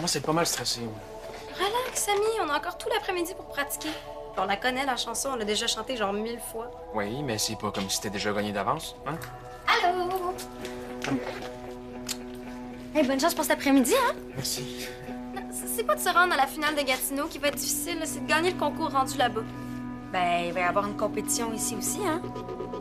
commence à être pas mal stressé. Relax, Samy, on a encore tout l'après-midi pour pratiquer. On la connaît, la chanson, on l'a déjà chantée genre 1000 fois. Oui, mais c'est pas comme si t'étais déjà gagné d'avance, hein? Allô? Hey, bonne chance pour cet après-midi, hein? Merci. C'est pas de se rendre à la finale de Gatineau qui va être difficile, c'est de gagner le concours rendu là-bas. Ben, il va y avoir une compétition ici aussi, hein?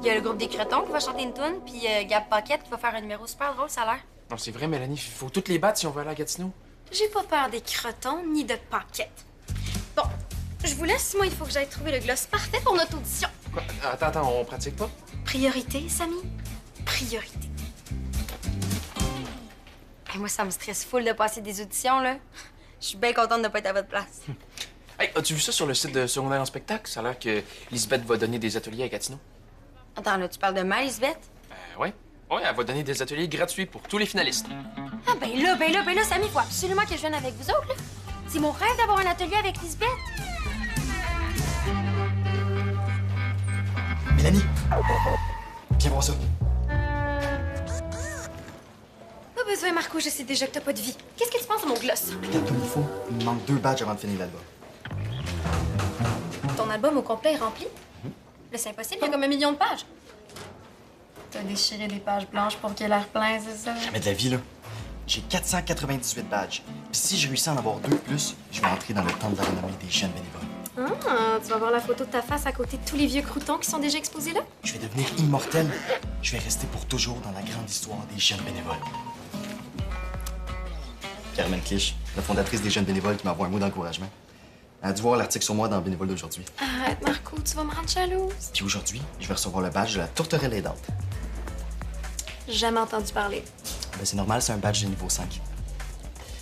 Il y a le groupe des Cretons qui va chanter une toune, puis Gab Paquette qui va faire un numéro super drôle, ça a l'air. Non, c'est vrai, Mélanie, il faut toutes les battre si on veut aller à Gatineau. J'ai pas peur des Cretons ni de Paquette. Bon, je vous laisse, moi, il faut que j'aille trouver le gloss parfait pour notre audition. Quoi? Attends, on pratique pas? Priorité, Samy. Priorité. Hey, moi, ça me stresse full de passer des auditions, là. Je suis bien contente de pas être à votre place. Hey, as-tu vu ça sur le site de Secondaire en spectacle? Ça a l'air que Lisbeth va donner des ateliers à Gatineau. Attends, là, tu parles de ma Lisbeth? Ouais. Ouais, elle va donner des ateliers gratuits pour tous les finalistes. Ah, ben là, Samy, faut absolument que je vienne avec vous autres, là. C'est mon rêve d'avoir un atelier avec Lisbeth. Mélanie! Viens voir ça. Pas besoin, Marco, je sais déjà que t'as pas de vie. Qu'est-ce que tu penses de mon gloss? Regarde comme il faut. Il me manque 2 badges avant de finir l'album. Ton album au complet est rempli? Là, c'est impossible, il y a comme 1 million de pages. T'as déchiré des pages blanches pour qu'il ait l'air plein, c'est ça? Jamais de la vie, là. J'ai 498 badges. Puis si je réussis à en avoir 2 de plus, je vais entrer dans le temps de la renommée des jeunes bénévoles. Ah, tu vas voir la photo de ta face à côté de tous les vieux croutons qui sont déjà exposés là? Je vais devenir immortel. Je vais rester pour toujours dans la grande histoire des jeunes bénévoles. Carmen Clich, la fondatrice des jeunes bénévoles qui m'envoie un mot d'encouragement. Elle a dû voir l'article sur moi dans Bénévole d'aujourd'hui. Arrête, Marco, tu vas me rendre jalouse. Puis aujourd'hui, je vais recevoir le badge de la tourterelle aidante. Jamais entendu parler. Ben, c'est normal, c'est un badge de niveau 5.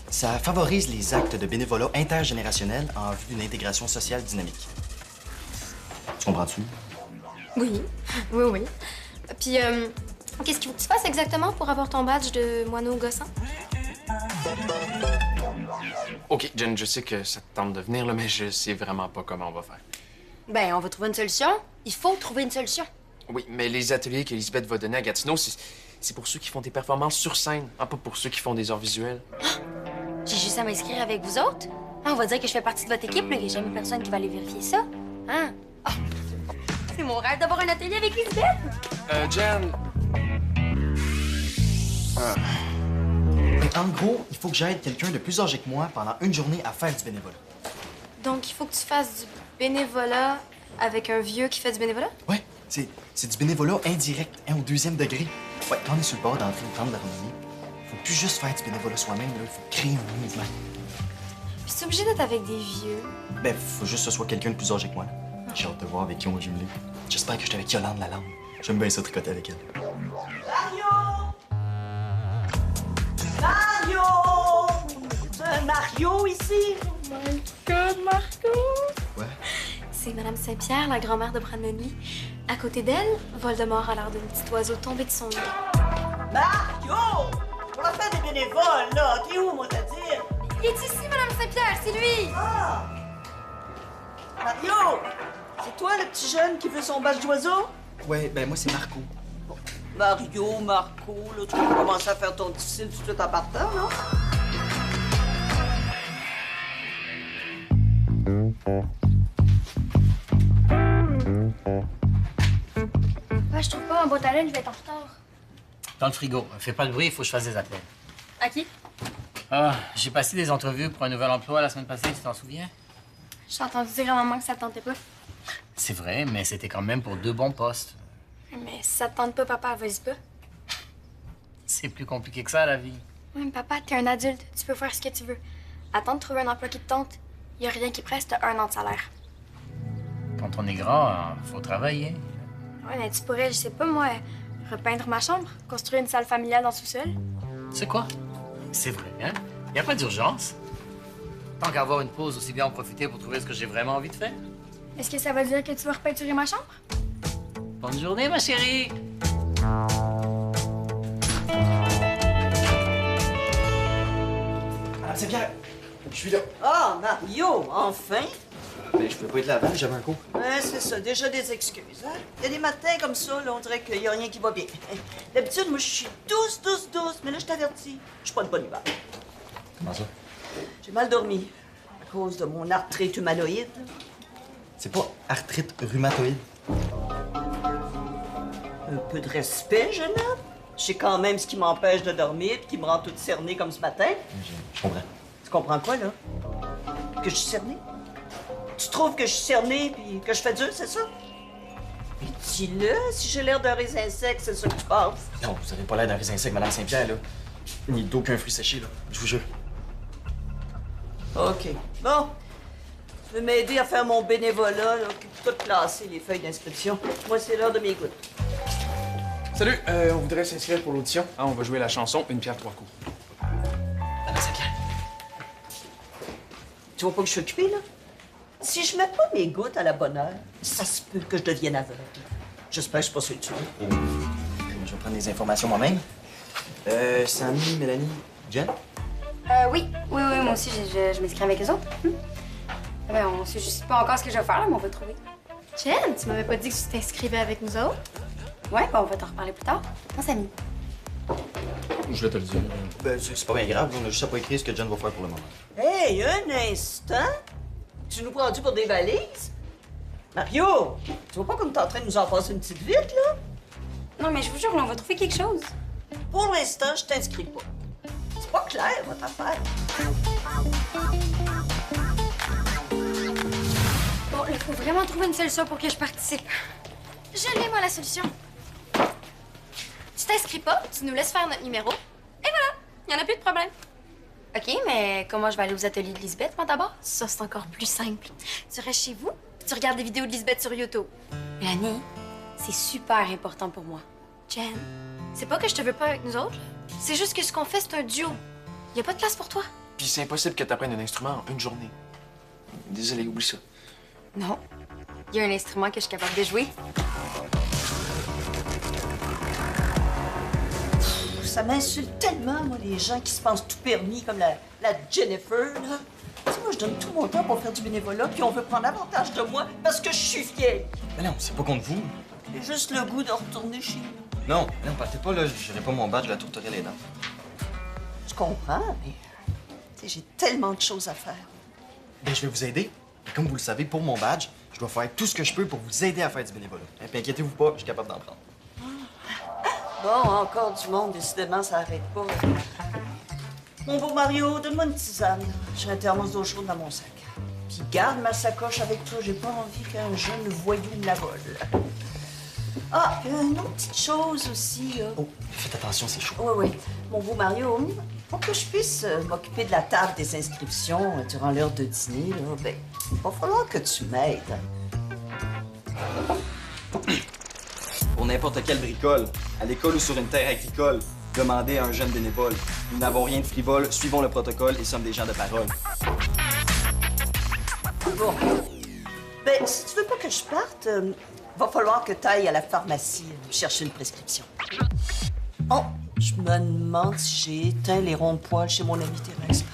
Ça favorise les actes de bénévolat intergénérationnel en vue d'une intégration sociale dynamique. Tu comprends-tu? Oui, oui. Puis, qu'est-ce qu'il faut que tu fasses exactement pour avoir ton badge de moineau gossant? OK, Jen, je sais que ça te tente de venir, là, mais je sais vraiment pas comment on va faire. Ben, on va trouver une solution. Il faut trouver une solution. Oui, mais les ateliers que Lisbeth va donner à Gatineau, c'est pour ceux qui font des performances sur scène, hein, pas pour ceux qui font des arts visuels. J'ai juste à m'inscrire avec vous autres? Ah, on va dire que je fais partie de votre équipe, là. Il n'y a jamais personne qui va aller vérifier ça. Hein? Ah, c'est mon rêve d'avoir un atelier avec Lisbeth! Jen... Mais en gros, il faut que j'aide quelqu'un de plus âgé que moi pendant une journée à faire du bénévolat. Donc, il faut que tu fasses du bénévolat avec un vieux qui fait du bénévolat? Ouais, c'est du bénévolat indirect, hein, au 2e degré. Ouais, quand on est sur le bord d'entrer le temps de l'harmonie, faut plus juste faire du bénévolat soi-même, là, il faut créer un mouvement. Puis c'est obligé d'être avec des vieux. Ben, faut juste que ce soit quelqu'un de plus âgé que moi. J'ai hâte de voir avec qui on va jumeler. J'espère que je suis avec Yolande Lalande. J'aime bien ça tricoter avec elle. Mario! Mario! C'est un Mario ici? Oh my God, Marco! Ouais. C'est Madame Saint-Pierre, la grand-mère de Brandonny. À côté d'elle, Voldemort a l'air d'un petit oiseau tombé de son nid. Mario! Pour la fête des bénévoles, là, t'es où, moi, t'as dire? Il est ici, Madame Saint-Pierre, c'est lui! Ah! Mario! C'est toi, le petit jeune qui veut son badge d'oiseau? Ouais, ben moi, c'est Marco. Mario, Marco, là, tu vas commencer à faire ton difficile tout de suite en partant, non? Ouais, je trouve pas ma boîte à lunch, je vais être en retard. Dans le frigo. Fais pas de bruit, il faut que je fasse des appels. À qui? Ah, j'ai passé des entrevues pour un nouvel emploi la semaine passée, tu t'en souviens? J'ai entendu dire à maman que ça te tentait pas. C'est vrai, mais c'était quand même pour 2 bons postes. Mais si ça te tente pas, papa, vas-y pas. C'est plus compliqué que ça, la vie. Oui, mais papa, t'es un adulte, tu peux faire ce que tu veux. Attends de trouver un emploi qui te tente. Y a rien qui presse, t'as 1 an de salaire. Quand on est grand, faut travailler. Ouais, mais tu pourrais, je sais pas moi, repeindre ma chambre, construire une salle familiale dans le sous-sol. C'est quoi? C'est vrai, hein? Y a pas d'urgence. Tant qu'à avoir une pause, aussi bien en profiter pour trouver ce que j'ai vraiment envie de faire. Est-ce que ça veut dire que tu vas repeinturer ma chambre? Bonne journée, ma chérie! Madame Saint-Pierre, je suis là. Ah, Mario, enfin! Ben, je pouvais pas être là avant, j'avais un cours. Ouais, c'est ça, déjà des excuses, hein? Il y a des matins comme ça, là, on dirait qu'il y a rien qui va bien. D'habitude, moi, je suis douce, mais là, je t'avertis, je suis pas de bonne humeur. Comment ça? J'ai mal dormi à cause de mon arthrite humanoïde. C'est pas arthrite rhumatoïde. Un peu de respect, jeune homme. Je sais quand même ce qui m'empêche de dormir et qui me rend toute cernée comme ce matin. Je comprends. Tu comprends quoi, là? Que je suis cernée? Tu trouves que je suis cernée puis que je fais dur, c'est ça? Mais dis-le, si j'ai l'air d'un raisin sec, c'est ça que tu penses. Non, vous avez pas l'air d'un raisin sec, Madame Saint-Pierre, là. Ni d'aucun fruit séché, là. Je vous jure. OK. Bon. Tu veux m'aider à faire mon bénévolat, là, puis tout classer les feuilles d'inscription. Moi, c'est l'heure de mes gouttes. Salut, on voudrait s'inscrire pour l'audition. Ah, on va jouer la chanson Une pierre, trois coups. Madame Saint-Pierre. Tu vois pas que je suis occupée, là? Si je mets pas mes gouttes à la bonne heure, ça se peut que je devienne aveugle. J'espère que je suis pas sûr que tu veux. Je vais prendre des informations moi-même. Sammy, Mélanie, Jen? Oui, moi aussi, je m'inscris avec eux autres. Ben, on sait juste pas encore ce que je vais faire, là, mais on va le trouver. Jen, tu m'avais pas dit que tu t'inscrivais avec nous autres? Ouais, ben, on va t'en reparler plus tard. Non, Samy. Je vais te le dire. Ben, c'est pas bien grave, on a juste à pas écrire ce que Jen va faire pour le moment. Hey, un instant! Tu nous prends-tu pour des valises? Mario, tu vois pas comme t'es en train de nous en passer une petite vite, là? Non, mais je vous jure, là, on va trouver quelque chose. Pour l'instant, je t'inscris pas. C'est pas clair, votre affaire. Bon, il faut vraiment trouver une solution pour que je participe. Je l'ai, moi, la solution. Tu t'inscris pas, tu nous laisses faire notre numéro, et voilà, il y en a plus de problème. OK, mais comment je vais aller aux ateliers de Lisbeth, moi, d'abord? Ça, c'est encore plus simple. Tu restes chez vous, puis tu regardes des vidéos de Lisbeth sur YouTube. Mélanie, c'est super important pour moi. Jen, c'est pas que je te veux pas avec nous autres, là. C'est juste que ce qu'on fait, c'est un duo. Y a pas de place pour toi. Puis c'est impossible que t'apprennes un instrument en une journée. Désolé, oublie ça. Non. Il y a un instrument que je suis capable de jouer. Ça m'insulte tellement, moi, les gens qui se pensent tout permis comme la Jennifer, là. Tu sais, moi, je donne tout mon temps pour faire du bénévolat, puis on veut prendre avantage de moi parce que je suis vieille. Mais non, c'est pas contre vous. J'ai juste le goût de retourner chez nous. Non, partez pas, là. J'aurai pas mon badge, je la tourterai les dents. Je comprends, mais tu sais, j'ai tellement de choses à faire. Ben, je vais vous aider. Et comme vous le savez, pour mon badge, je dois faire tout ce que je peux pour vous aider à faire du bénévolat. Et puis inquiétez-vous pas, je suis capable d'en prendre. Bon, encore du monde, décidément, ça arrête pas. Mon beau Mario, donne-moi une tisane. J'ai un thermos d'eau chaude dans mon sac. Puis garde ma sacoche avec toi, j'ai pas envie qu'un jeune voyou me la vole. Ah, une autre petite chose aussi, là. Oh, faites attention, c'est chaud. Oui, oui. Mon beau Mario, pour que je puisse m'occuper de la table des inscriptions durant l'heure de dîner, là, ben, il va falloir que tu m'aides. Pour n'importe quelle bricole, à l'école ou sur une terre agricole, demandez à un jeune bénévole. Nous n'avons rien de frivole, suivons le protocole et sommes des gens de parole. Bon. Ben, si tu veux pas que je parte, va falloir que tu ailles à la pharmacie chercher une prescription. Oh, je me demande si j'ai éteint les ronds-poils chez mon amie Thérèse.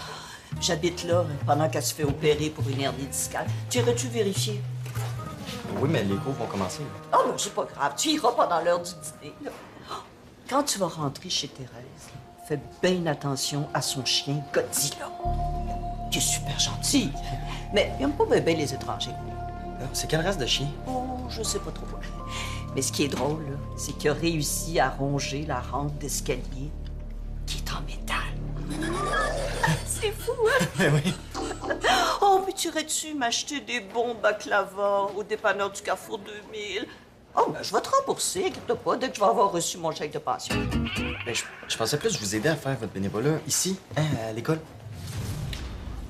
J'habite là pendant qu'elle se fait opérer pour une hernie discale. Tu irais-tu vérifier? Oui, mais les cours vont commencer. Oh, ben, c'est pas grave. Tu iras pendant l'heure du dîner, là. Quand tu vas rentrer chez Thérèse, fais bien attention à son chien Godzilla. Qui est super gentil, mais il aime pas bien les étrangers. C'est quelle race de chien? Oh, je sais pas trop. Mais ce qui est drôle, là, c'est qu'il a réussi à ronger la rampe d'escalier qui est en métal. C'est fou, hein? oui. Oh, mais tu irais-tu m'acheter des bons baklava au dépanneur du Carrefour 2000? Oh, ben, je vais te rembourser, inquiète pas, dès que je vais avoir reçu mon chèque de pension. Ben, je pensais plus vous aider à faire votre bénévolat ici, hein, à l'école.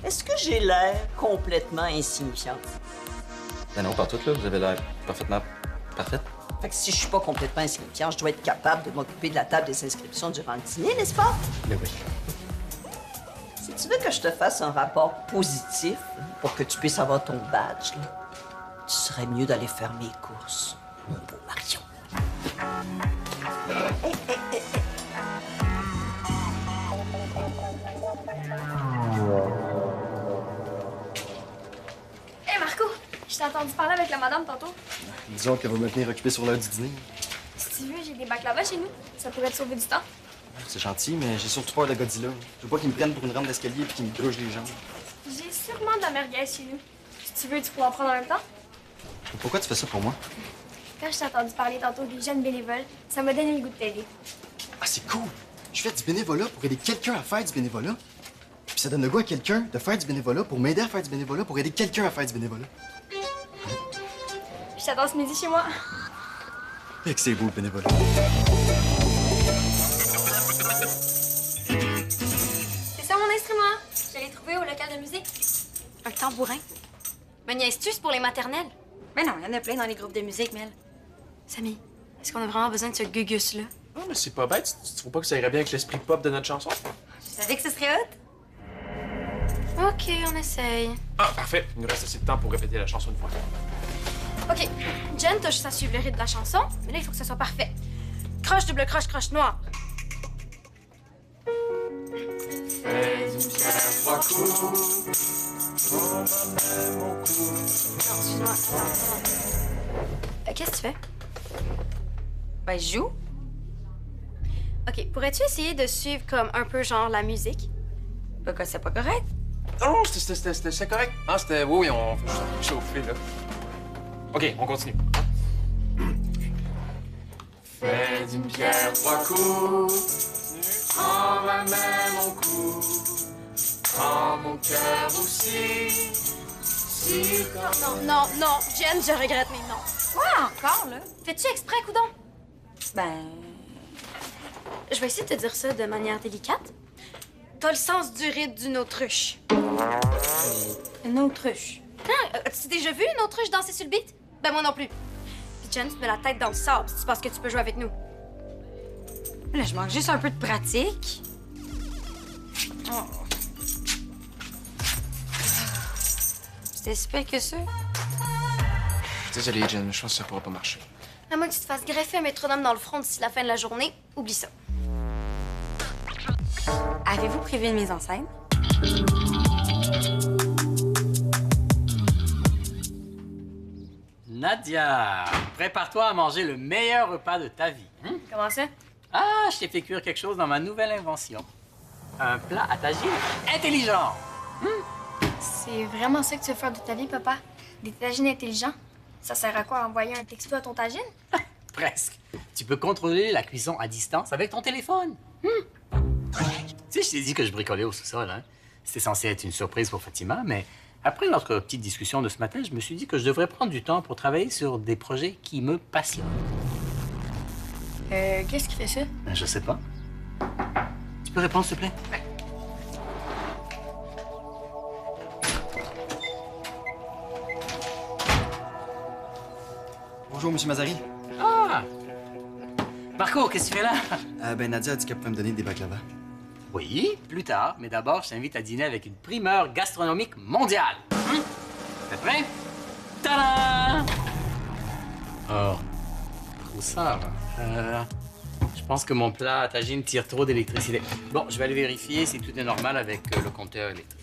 Est-ce que j'ai l'air complètement insignifiante? Ben non, pas tout, là. Vous avez l'air parfaitement parfaite. Fait que si je suis pas complètement insignifiante, je dois être capable de m'occuper de la table des inscriptions durant le dîner, n'est-ce pas? Ben oui. Si tu veux que je te fasse un rapport positif pour que tu puisses avoir ton badge, là, tu serais mieux d'aller faire mes courses, mon beau Marion. Hé, Marco, je t'ai entendu parler avec la madame tantôt. Disons qu'elle va me tenir occupé sur l'heure du dîner. Si tu veux, j'ai des baklava chez nous. Ça pourrait te sauver du temps. C'est gentil, mais j'ai surtout peur de Godzilla. Je veux pas qu'il me prenne pour une rampe d'escalier et qu'il me gruge les jambes. J'ai sûrement de la merguez chez nous. Si tu veux, tu pourras en prendre en même temps. Pourquoi tu fais ça pour moi? Quand je t'ai entendu parler tantôt des jeunes bénévoles, ça m'a donné le goût de t'aider. Ah, c'est cool! Je fais du bénévolat pour aider quelqu'un à faire du bénévolat. Puis ça donne le goût à quelqu'un de faire du bénévolat pour m'aider à faire du bénévolat pour aider quelqu'un à faire du bénévolat. Je t'attends ce midi chez moi. Fait que c'est beau, le bénévolat. C'est ça mon instrument. Je l'ai trouvé au local de musique. Un tambourin. Me niaises-tu, c'est pour les maternelles? Mais non, il y en a plein dans les groupes de musique, Mel. Samy, est-ce qu'on a vraiment besoin de ce gugus-là? Non, mais c'est pas bête. Tu trouves pas que ça irait bien avec l'esprit pop de notre chanson? Je savais que ce serait hot. OK, on essaye. Ah, parfait. Il nous reste assez de temps pour répéter la chanson une fois. OK. Jen, t'as juste à suivre le rythme de la chanson, mais là, il faut que ce soit parfait. Croche, double croche, croche noire. Fais une pierre, 3 coups. Non, excuse-moi. Attends. Qu'est-ce que tu fais? Ben, je joue. OK, pourrais-tu essayer de suivre comme un peu genre la musique? Pourquoi c'est pas correct? Non, c'était correct. Ah, c'était... Oui, on fait juste chauffer, là. OK, on continue. Fais d'une pierre 3 coups. Prends ma main, mon cou. Prends mon cœur aussi. Si Non, Jen, je regrette mes noms. Quoi encore, là? Fais-tu exprès, coudon? Ben... Je vais essayer de te dire ça de manière délicate. T'as le sens du rythme d'une autruche. Une autruche? Ah, as-tu déjà vu une autruche danser sur le beat? Ben moi non plus. Puis Jen, tu te mets la tête dans le sable si tu penses que tu peux jouer avec nous. Là, je manque juste un peu de pratique. Oh. C'était si pire que ça? Désolé, Jen, je pense que ça pourra pas marcher. À moins que tu te fasses greffer un métronome dans le front d'ici la fin de la journée, oublie ça. Avez-vous prévu une mise en scène? Nadia, prépare-toi à manger le meilleur repas de ta vie. Hein? Comment ça? Ah, je t'ai fait cuire quelque chose dans ma nouvelle invention. Un plat à tagine intelligent. C'est vraiment ça que tu veux faire de ta vie, papa? Des tagines intelligents? Ça sert à quoi, envoyer un texto à ton tagine? Presque. Tu peux contrôler la cuisson à distance avec ton téléphone. Tu sais, je t'ai dit que je bricolais au sous-sol, hein? C'était censé être une surprise pour Fatima, mais après notre petite discussion de ce matin, je me suis dit que je devrais prendre du temps pour travailler sur des projets qui me passionnent. Qu'est-ce qui fait ça? Ben, je sais pas. Tu peux répondre, s'il te plaît? Bonjour, Monsieur Mazari. Ah! Marco, qu'est-ce que tu fais là? Ben, Nadia a dit qu'elle pouvait me donner des baklava. Oui, plus tard, mais d'abord, je t'invite à dîner avec une primeur gastronomique mondiale. T'es prêt? Tadam! Oh, où ça, va? Je pense que mon plat à tagine tire trop d'électricité. Bon, je vais aller vérifier si tout est normal avec le compteur électrique.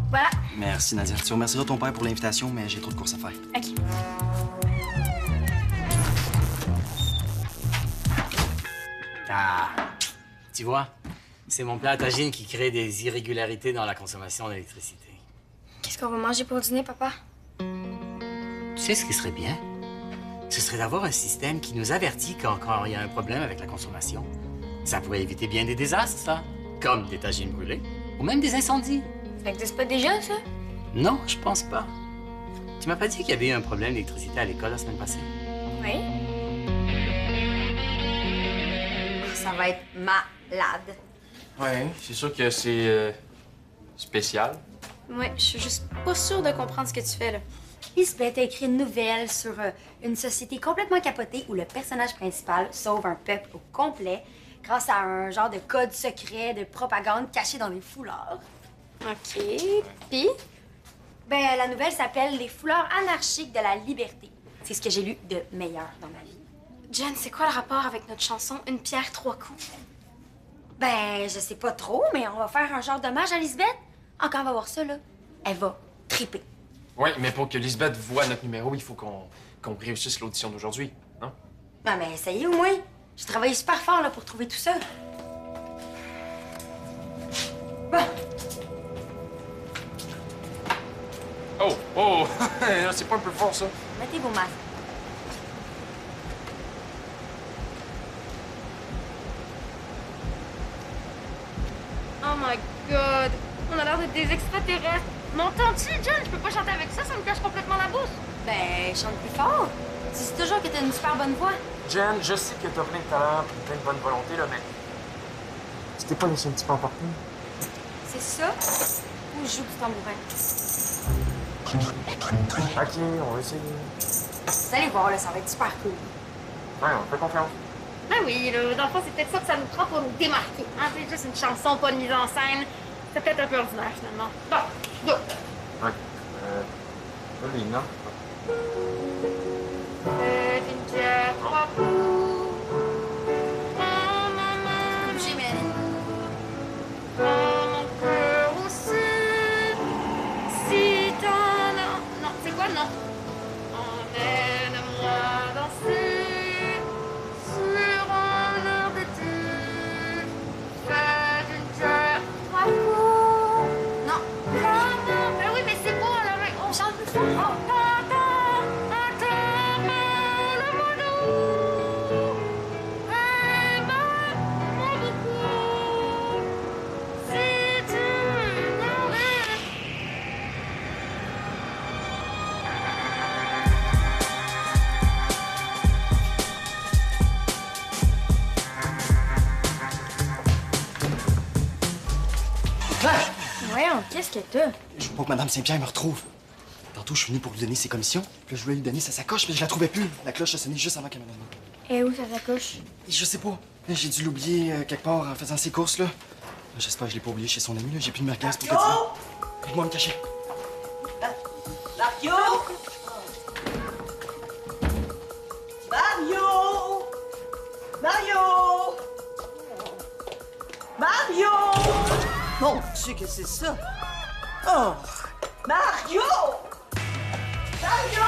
Voilà. Merci, Nadia. Tu remercieras ton père pour l'invitation, mais j'ai trop de courses à faire. OK. Ah, tu vois, c'est mon plat à tagine qui crée des irrégularités dans la consommation d'électricité. Qu'est-ce qu'on va manger pour le dîner, papa? Tu sais ce qui serait bien? Ce serait d'avoir un système qui nous avertit quand il y a un problème avec la consommation. Ça pourrait éviter bien des désastres, ça. Comme des tagines brûlées, ou même des incendies. Ça n'existe pas déjà, ça? Non, je pense pas. Tu m'as pas dit qu'il y avait eu un problème d'électricité à l'école la semaine passée? Oui. Ça va être malade. Ouais, c'est sûr que c'est spécial. Ouais, je suis juste pas sûre de comprendre ce que tu fais, là. Lisbeth a écrit une nouvelle sur une société complètement capotée où le personnage principal sauve un peuple au complet grâce à un genre de code secret de propagande caché dans des foulards. OK. Puis? Ben, la nouvelle s'appelle Les foulards anarchiques de la liberté. C'est ce que j'ai lu de meilleur dans ma vie. Jen, c'est quoi le rapport avec notre chanson Une pierre, 3 coups? Ben, je sais pas trop, mais on va faire un genre d'hommage à Lisbeth. Ah, quand elle va voir ça, là, elle va triper. Oui, mais pour que Lisbeth voie notre numéro, il faut qu'on réussisse l'audition d'aujourd'hui, non? Non, mais ça y est, au moins. J'ai travaillé super fort là, pour trouver tout ça. Bon. Oh! Oh! C'est pas un peu fort, ça? Mettez vos masques. Oh my god! On a l'air d'être des extraterrestres. M'entends-tu, Jen? Je peux pas chanter avec ça, ça me cache complètement la bouche. Ben, chante plus fort. Tu dis toujours que t'as une super bonne voix. Jen, je sais que t'as plein de talent et plein de bonne volonté, là, mais... Tu t'es pas laissé un petit peu emporter? C'est ça? Ou je joue du tambourin? OK, on va essayer. Vous allez voir, là, ça va être super cool. Ouais, on fait confiance. Ben oui, là, dans le fond, c'est peut-être ça que ça nous prend pour nous démarquer. Hein? C'est juste une chanson, pas une mise en scène. C'est peut-être un peu ordinaire, finalement. Bon, go! Ouais. Joli, non? Une pierre, 3 coups. Oh, maman. Bougez, Mélanie. Oh, mon cœur aussi. Si t'en as... Non, c'est quoi, non? Emmène-moi danser sur un air d'été. Fais d'une pierre 3 coups. Non. Maman. Ben oui, mais c'est bon, là, mais on chante plus fort. Oh, Voyons, qu'est-ce que t'as? Je veux pas que Madame Saint-Pierre me retrouve. Tantôt, je suis venu pour lui donner ses commissions. Puis là, je voulais lui donner sa sacoche, mais je la trouvais plus. La cloche a sonné juste avant qu'elle me donne. Et où ça s'accouche? Et je sais pas. J'ai dû l'oublier quelque part en faisant ses courses, là. J'espère que je l'ai pas oublié chez son ami, là. J'ai plus de merguez pour te dire. Aide-moi à me cacher. Mario! Mario! Mario! Mario! Mon Dieu, que c'est ça? Oh! Mario! Mario!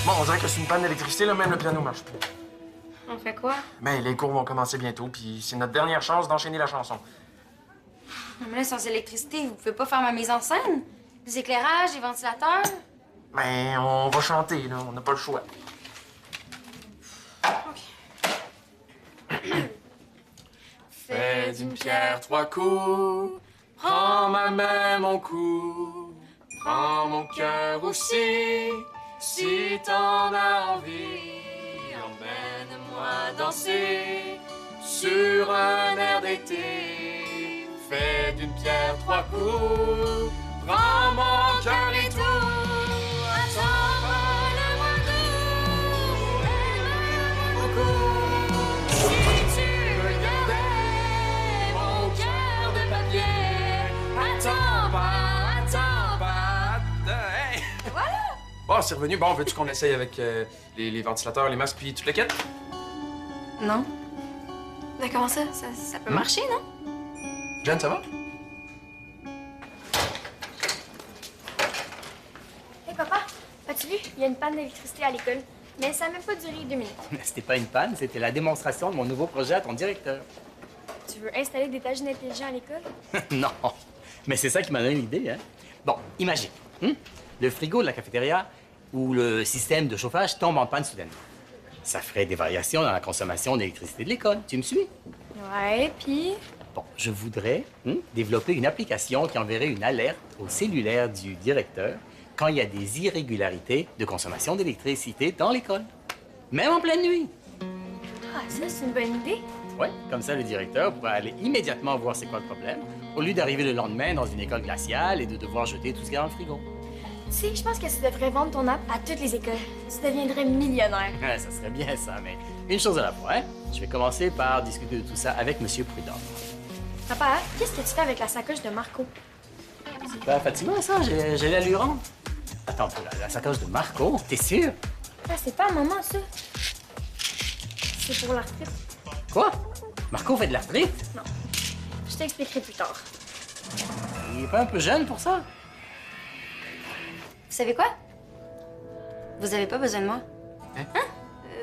Bon, on dirait que c'est une panne d'électricité, là, même le piano marche plus. On fait quoi? Mais les cours vont commencer bientôt, puis c'est notre dernière chance d'enchaîner la chanson. Mais là, sans électricité, vous pouvez pas faire ma mise en scène? Des éclairages, des ventilateurs? Ben, on va chanter, là, on n'a pas le choix. Fais d'une pierre 3 coups, prends ma main, mon cou, prends mon cœur aussi, si t'en as envie, emmène-moi danser sur un air d'été. Fais d'une pierre 3 coups, prends mon cœur et tout, attends pas le moindre, aime-moi beaucoup. Si tu regardais mon cœur de papier, attends pas, hey. Voilà! Bon, c'est revenu. Bon, veux-tu qu'on essaye avec les ventilateurs, les masques, puis toute la quête? Non. Mais comment ça? Ça peut marcher, non? Jen, ça va? Hé, papa, as-tu vu? Il y a une panne d'électricité à l'école. Mais ça n'a même pas duré 2 minutes. C'était pas une panne, c'était la démonstration de mon nouveau projet à ton directeur. Tu veux installer des tagines intelligents à l'école? Non, mais c'est ça qui m'a donné l'idée, hein? Bon, imagine, le frigo de la cafétéria où le système de chauffage tombe en panne soudainement. Ça ferait des variations dans la consommation d'électricité de l'école. Tu me suis? Ouais, puis... Bon, je voudrais développer une application qui enverrait une alerte au cellulaire du directeur quand il y a des irrégularités de consommation d'électricité dans l'école. Même en pleine nuit. Ah, ça, c'est une bonne idée. Oui, comme ça, le directeur pourrait aller immédiatement voir c'est quoi le problème, au lieu d'arriver le lendemain dans une école glaciale et de devoir jeter tout ce qu'il y a dans le frigo. Tu sais, je pense que tu devrais vendre ton app à toutes les écoles. Tu deviendrais millionnaire. Ouais, ça serait bien ça, mais une chose à la fois, hein? Je vais commencer par discuter de tout ça avec M. Prudhomme. Papa, qu'est-ce que tu fais avec la sacoche de Marco? C'est pas fatigant, ça? J'ai l'allure honte. Attends, la sacoche de Marco, t'es sûr? Ah, c'est pas à maman, ça. C'est pour la retraite. Quoi? Marco fait de la frite? Non. Je t'expliquerai plus tard. il est pas un peu jeune pour ça? Vous savez quoi? Vous avez pas besoin de moi. Hein?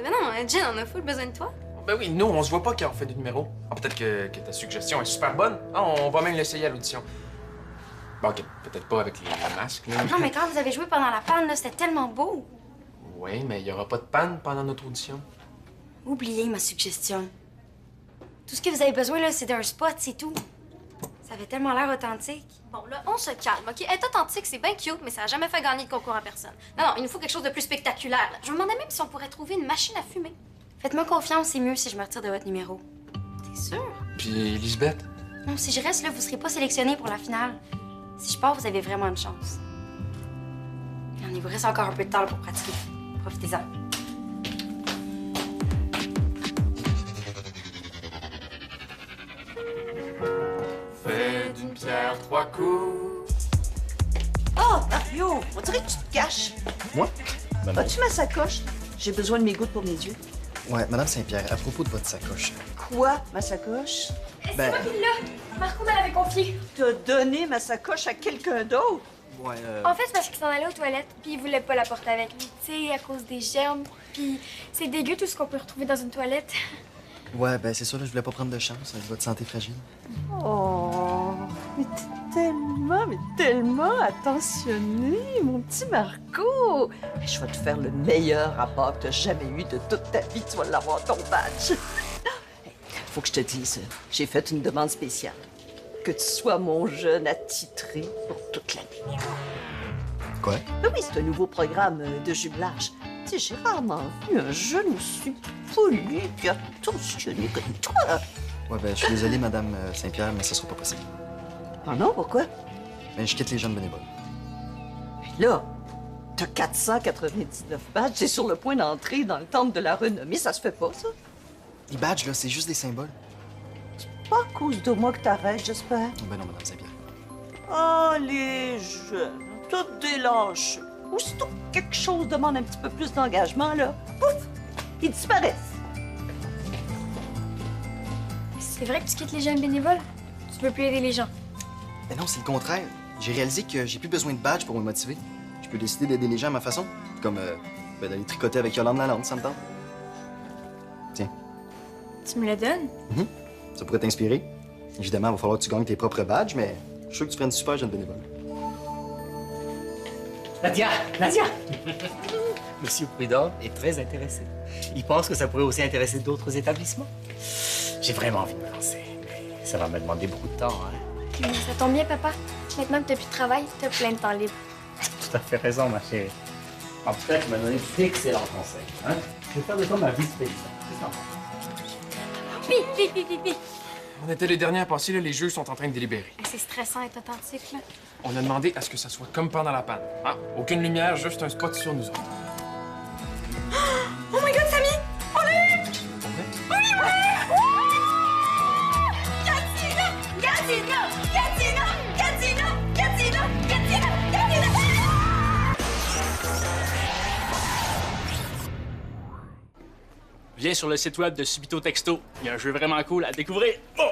Ben non, Jen, on a full besoin de toi. Ben oui, nous, on se voit pas quand on fait des numéros. Ah, peut-être que ta suggestion est super bonne. Ah, on va même l'essayer à l'audition. Bon, OK, peut-être pas avec les masques, là. Non, mais quand vous avez joué pendant la panne, là, c'était tellement beau. Oui, mais il y aura pas de panne pendant notre audition. Oubliez ma suggestion. Tout ce que vous avez besoin, là, c'est d'un spot, c'est tout. Ça avait tellement l'air authentique. Bon, là, on se calme, OK? Être authentique, c'est bien cute, mais ça a jamais fait gagner de concours à personne. Non, non, il nous faut quelque chose de plus spectaculaire. Là. Je me demandais même si on pourrait trouver une machine à fumer. Faites-moi confiance, c'est mieux si je me retire de votre numéro. T'es sûr? Puis, Lisbeth? Non, si je reste là, vous serez pas sélectionné pour la finale. Si je pars, vous avez vraiment une chance. Il vous reste encore un peu de temps là, pour pratiquer. Profitez-en. Fais d'une pierre 3 coups. Oh, Mario, on dirait que tu te caches. Moi? Ben non. As-tu ma sacoche? J'ai besoin de mes gouttes pour mes yeux. Ouais, Madame Saint-Pierre, à propos de votre sacoche. Quoi, ma sacoche? Ben, C'est moi qui l'ai. Marco me l'avait confié. T'as donné ma sacoche à quelqu'un d'autre? ouais, En fait, c'est parce qu'il s'en allait aux toilettes, puis il voulait pas la porter avec lui. Tu sais, à cause des germes. Puis c'est dégueu tout ce qu'on peut retrouver dans une toilette. ouais, ben c'est ça, là, je voulais pas prendre de chance avec votre santé fragile. Oh, mais t'es tellement attentionné, mon petit Marco. Je vais te faire le meilleur rapport que t'as jamais eu de toute ta vie. Tu vas l'avoir, ton badge. Faut que je te dise, j'ai fait une demande spéciale. Que tu sois mon jeune attitré pour toute l'année. Quoi? Ben oui, c'est un nouveau programme de jumelage. Tu sais, j'ai rarement vu un jeune aussi poli et attentionné comme toi. Ouais, ben je suis désolé, Madame Saint-Pierre, mais ça sera pas possible. Ah non, pourquoi? Ben, je quitte les jeunes bénévoles. Là, t'as 499 badges, c'est sur le point d'entrer dans le temple de la renommée, ça se fait pas, ça? Les badges, là, c'est juste des symboles. Pas à cause de moi que t'arrêtes, j'espère. Ben non, Madame Saint-Pierre. Oh, les jeunes, toutes des lâches. Aussitôt que quelque chose demande un petit peu plus d'engagement, là, pouf, ils disparaissent. C'est vrai que tu quittes les jeunes bénévoles? Tu veux plus aider les gens. Ben non, c'est le contraire. J'ai réalisé que j'ai plus besoin de badge pour me motiver. Je peux décider d'aider les gens à ma façon. Comme ben, d'aller tricoter avec Yolande Lalande, ça me tente. Tiens, Tu me le donnes? ça pourrait t'inspirer. Évidemment, il va falloir que tu gagnes tes propres badges, mais je suis sûr que tu ferais une super jeune bénévole. Nadia! Monsieur Prudhomme est très intéressé. Il pense que ça pourrait aussi intéresser d'autres établissements. J'ai vraiment envie de me lancer, mais ça va me demander beaucoup de temps, hein. Ça tombe bien, papa. Maintenant que t'as plus de travail, t'as plein de temps libre. Tout à fait raison, ma chérie. En tout cas, tu m'as donné d'excellents conseils, hein. Je vais faire de toi ma vice-présidente. C'est ça. Pi. On était les derniers à passer, là, les juges sont en train de délibérer. C'est stressant être authentique, là. On a demandé à ce que ça soit comme pendant la panne. Ah, aucune lumière, juste un spot sur nous autres. Oh my God, Samy! On l'a eu! Pour vrai? Viens sur le site web de Subito Texto. Il y a un jeu vraiment cool à découvrir. Oh!